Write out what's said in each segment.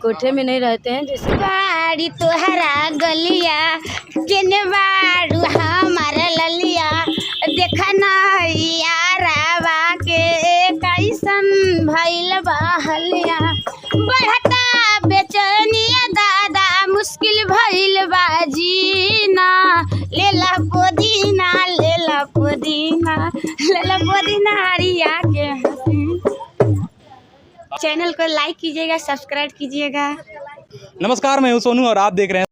कोठे में नहीं रहते हैं। जैसे बाड़ी तोहरा गलिया केने बाड़ू हमारा ललिया देखा ना यारावा के कैसन भइल बहलिया बढ़ता बेचनिया दादा मुश्किल भइल बाजीना लेला पुदीना लेला पुदीना लेला पुदीना हरिया के हंसी। चैनल को लाइक कीजिएगा, सब्सक्राइब कीजिएगा। नमस्कार, मैं हूं सोनू और आप देख रहे हैं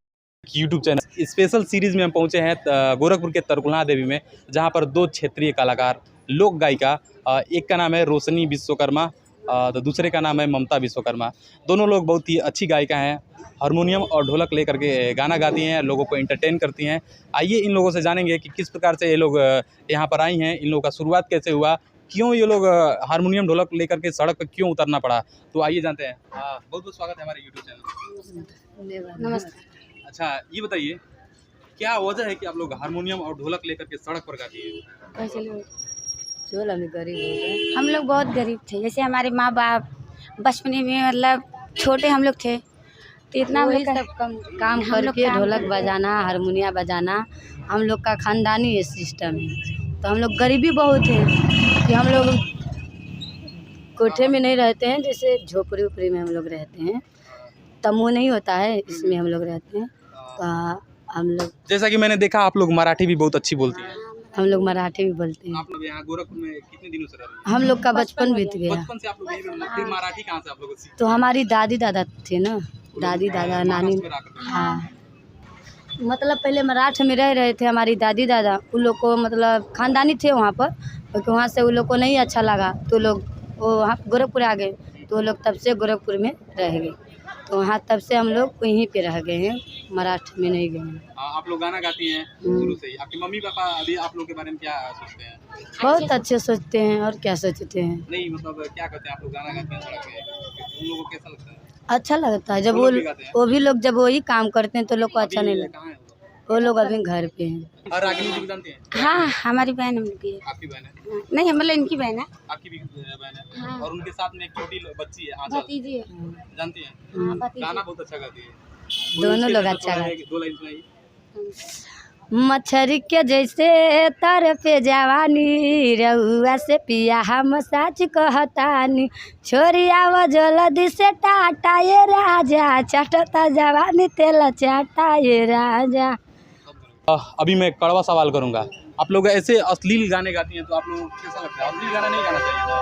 यूट्यूब चैनल। स्पेशल सीरीज़ में हम पहुंचे हैं गोरखपुर के तरकुलहा देवी में, जहां पर दो क्षेत्रीय कलाकार लोक गायिका, एक का नाम है रोशनी विश्वकर्मा तो दूसरे का नाम है ममता विश्वकर्मा। दोनों लोग बहुत ही अच्छी गायिका हैं, हारमोनियम और ढोलक लेकर के गाना गाती हैं, लोगों को एंटरटेन करती हैं। आइए इन लोगों से जानेंगे कि किस प्रकार से ये लोग यहाँ पर आई हैं, इन लोगों का शुरुआत कैसे हुआ, क्यों ये लोग हारमोनियम ढोलक लेकर के सड़क पर क्यों उतरना पड़ा। तो आइए जानते हैं। बहुत बहुत स्वागत है हमारे यूट्यूब चैनल। नमस्कार। अच्छा, ये बताइए क्या वजह है कि आप लोग हारमोनियम और ढोलक लेकर के सड़क पर गाती हैं? चलो हम गरीब हो गए। हम लोग बहुत गरीब थे, जैसे हमारे माँ बाप बचपने में मतलब छोटे हम लोग थे तो इतना हम लोग सब काम करके ढोलक बजाना, हारमोनिया बजाना हम लोग का खानदानी ये सिस्टम है। तो हम लोग गरीबी बहुत है कि हम लोग कोठे में नहीं रहते हैं। जैसे झोपड़ी उपड़ी में हम लोग रहते हैं, तमो नहीं होता है, इसमें हम लोग रहते हैं। तो हम लोग, जैसा कि मैंने देखा, आप लोग मराठी भी बहुत अच्छी बोलती हैं। हम लोग मराठी भी बोलते हैं। आप लोग यहाँ गोरखपुर में कितने दिनों से रह रहे हैं? हम लोग का बचपन बीत गया। बचपन से आप लोग यहीं पे, फिर मराठी कहाँ से आप लोग सीखे? तो हमारी दादी दादा थे ना, दादी दादा नानी। हाँ, मतलब पहले मराठ में रह रहे थे हमारी दादी दादा। उन लोग को मतलब खानदानी थे वहाँ पर, क्योंकि वहाँ से उन लोग को नहीं अच्छा लगा तो लोग वो वहाँ गोरखपुर आ गए। तो वो लोग तब से गोरखपुर में रह गए, तो वहाँ तब से हम लोग वहीं पे रह गए हैं, मराठ में नहीं गए हैं। आप लोग गाना गाती हैं शुरू से ही। आपकी मम्मी पापा अभी आप लोग के बारे में क्या सोचते हैं? बहुत अच्छे सोचते हैं, और क्या सोचते हैं। नहीं मतलब क्या कहते हैं, आप लोग गाना गाते हैं सड़क पे, उन लोगों को कैसा लगता है? अच्छा लगता है जब वो भी लोग जब वही काम करते हैं तो लोग को अच्छा नहीं लगता। कहाँ है वो लोग अभी घर पे हैं। और रागिनी जी भी जानते हैं? हाँ, हमारी बहन हम लोग की है। आपकी बहन है? नहीं, मतलब इनकी बहन है। आपकी भी बहन है? हाँ। और उनके साथ में एक छोटी बच्ची है आंचल, भतीजी है। जानती हैं? हाँ, भतीजी। गाना बहुत अच्छा गाती है। दोनों लोग उसके अच्छा थोड़ा गाते। 2 लाइन सुनाइए। मछरी के जैसे तर पे जवानी, रहुआ से पिया हम सच कहतानी, छोरिया वो जल्दी से टाटा ये राजा, चटता जवानी तेल चाटा ये राजा। अभी मैं कड़वा सवाल करूंगा। आप लोग ऐसे अश्लील गाने गाती हैं तो आप लोग को कैसा लगता है? अश्लील गाना नहीं गाना चाहिए ना?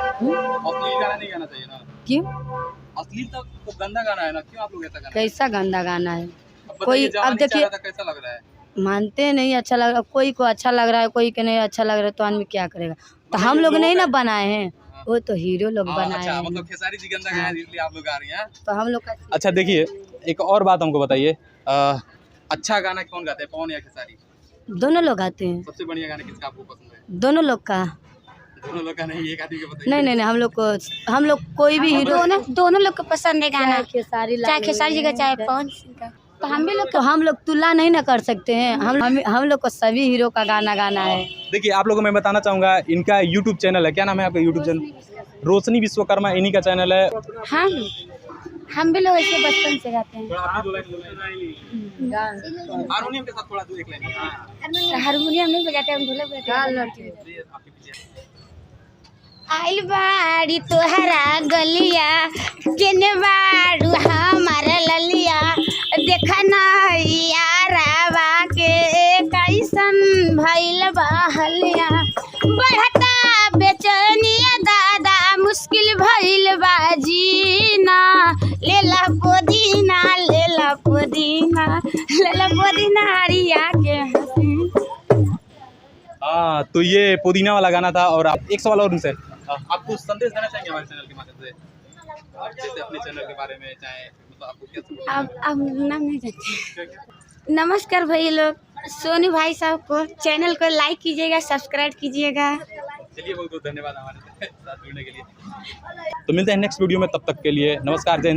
अश्लील गाना नहीं गाना चाहिए ना? क्यों? अश्लील तो गंदा गाना है ना, क्यों आप लोग ऐसा गाना? कैसा गंदा गाना है? अब कोई बताइए, जवानी अब देखिए, चाह रहा था, कैसा लग रहा है? मानते नहीं अच्छा लग रहा, कोई को अच्छा लग रहा है, कोई के नहीं अच्छा लग रहा है, तो आदमी क्या करेगा। तो हम लोग नहीं ना बनाए हैं, वो तो हीरो लोग बनाए अच्छा, हैं। मतलब खेसारी जी गंदा गाया है इसलिए आप लोग गा रही हैं। तो हम लोग का अच्छा देखिए, एक और बात हमको बताइए, अच्छा गाना कौन गाता है, पवन या खेसारी? दोनों लोग आते हैं। सबसे बढ़िया गाना किसका आपको पसंद है? दोनों लोग का दोनों लोग का नहीं, एक आदमी का बताइए। नहीं, हम लोग कोई भी हीरो, दोनों लोग को पसंद है गाना, खेसारी चाहे खेसारी जी का चाहे पवन सिंह का। तो हम लोग तुलना नहीं ना कर सकते हैं। हम लोग को सभी हीरो का गाना गाना है। देखिए, आप लोगों को मैं बताना चाहूँगा, इनका यूट्यूब चैनल है। क्या नाम है आपका यूट्यूब चैनल? रोशनी विश्वकर्मा, इन्हीं का चैनल है। हाँ, हम भी लोग ऐसे बचपन से गाते हैं। थोड़ा आप भी 2 लाइन हारमोनियम के साथ थोड़ा 1 लाइन। हारमोनियम नहीं बजाते, हम ढोलक बजाते हैं। आपके पीछे आइल बाड़ी तोहरा गलिया केने बाड़ू हमारा ललिया देखा ना यारावा के कैसन भइल बहलिया बढ़ता बेचनिया दादा मुश्किल भइल बाजीना लेला पुदीना लेला पुदीना लेला पुदीना हरिया के हंसी। हाँ, तो ये पुदीना वाला गाना था। और आप एक सवाल और उनसे, आप कुछ संदेश देना चाहेंगे हमारे चैनल के माध्यम से? आप जैसे अपने चैनल के बारे में चाहे, मतलब आपको क्या अब नाम नहीं जानते। नमस्कार भाई लोग, सोनू भाई साहब को चैनल को लाइक कीजिएगा, सब्सक्राइब कीजिएगा। चलिए, बहुत बहुत धन्यवाद हमारे साथ जुड़ने के लिए। तो मिलते हैं नेक्स्ट वीडियो में, तब तक के लिए नमस्कार, जय हिंद।